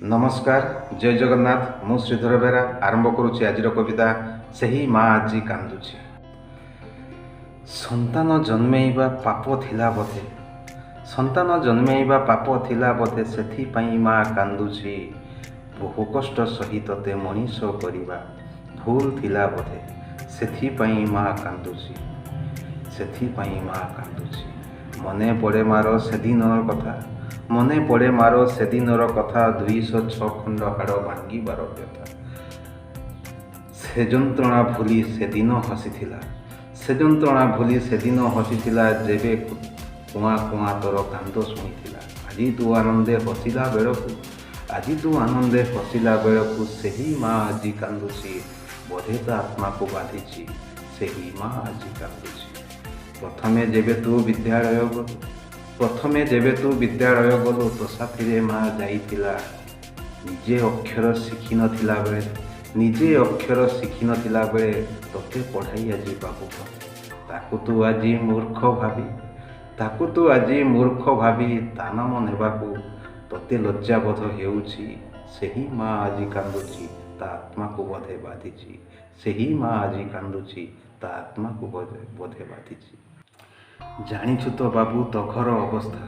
नमस्कार जय जगन्नाथ मु श्रीधर बेरा आरंभ करुच्ची आज कविता सही माँ आज कांदुची। संतान जन्मेइबा पाप थिला बोधे संतान जन्मेइबा पाप थिला बोधे सेथिपाई माँ कांदुची। बहु कष्ट सहित ते मनीष करिबा भूल थिला बोधे सेथिपाई माँ कांदुची सेथिपाई माँ कांदुची। मने पड़े मारो सेदिनर कथा मने पड़े मारो सेदिनर कथा 206 खंड हाड़ भांगिबार व्यथा। से जंत्रणा भूली सेदिन हसीथिला से जंत्रणा भूली सेदिन हसीथिला जेबे कुआ कुआ तोर कांद शुणिथिला। आज तू आनंदे हसिला बेलकु आज तू आनंदे हसिला बेलकु सेही माँ आज कांदुची। बोधे तो आत्मा को बाधिची सेही माँ आज कांदुची। प्रथमे जेबे तू विद्यालय गलु प्रथमे जेबे तू विद्यालय गलु तो साथी माँ जाइथिला। निजे अक्षर शिखि नथिला बेले निजे अक्षर शिखि नथिला बेले तोते पढ़ाई आज बाबू ताकू तू आज मूर्ख भाबी ताकू तू आज मूर्ख भाबी ता नाम नेबाकू तोते लज्जाबोध हेउची। सेही माँ आज कांदुची ता आत्मा को बोधे बाधिची सेही माँ आज कांदुची ता आत्मा को बोधे बाधिची। जानिछु तो बाबू तो घर अवस्था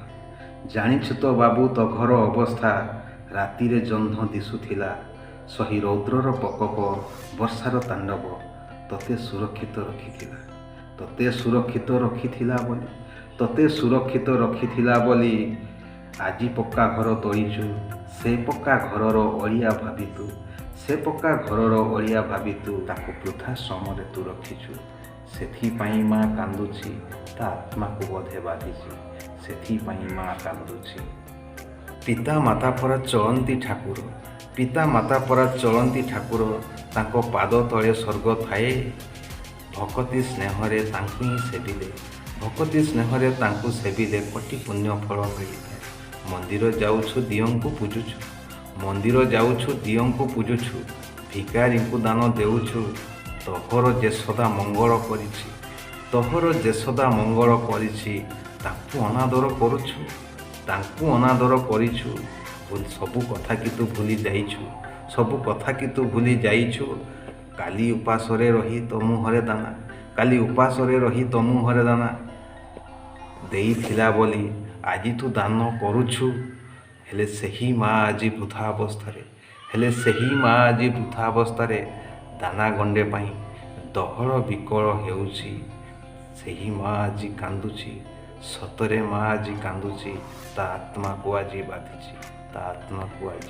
जानिछु तो बाबू तो घर अवस्था राति रे जह्न दिशुथिला। सही रौद्रर प्रकोप वर्षार तांडव तोते सुरक्षित रखिथिला तोते सुरक्षित रखिथिला बोली तोते सुरक्षित रखिथिला बोली। आजी पक्का घर तोड़ीचु से पक्का घरर अड़िया भाबी तू से पक्का घरर अड़िया भाबी तू ताकू वृथा श्रम तू रखिचु। सेथिपाई माँ कांदुची ता आत्मा को बोधे बाधिची सेथिपाई माँ कांदुची। पिता माता परा चलंती ठाकुर पिता माता परा चलंती ठाकुर तांको पाद तले स्वर्ग थाए। भक्ति स्नेहरे तांकु ही सेविले भक्ति स्नेहरे तांकु सेविले कोटि पुण्य फल मिलिଥାଏ। मंदिर जाउछु दियंकु पूजुछु मंदिर जाउछु दियंकु पूजुछु भिकारी को दान देउछु। तोहर जेसदा मंगल करिछि तोहर जेसदा मंगल करिछि तांकु अनादर करुछु तांकु अनादर करिछु। सबु कथा कि तू भूली जाइछु सबु कथा कि तू भूली जाइछु। काली उपासरे रही तो मुहरे दाना काली उपासरे रही तो मुहरे दाना देइथिला बोली आज तू दान करुछु। हेले सेही माँ आज वृथा अवस्थारे हेले सेही माँ आज वृथा अवस्थारे दाना गंडे पाई दहल विकल हेउची। सेही माँ आज कांदुची सतरे माँ आज कांदुची ता आत्मा को आज बाधिची ता आत्मा को आज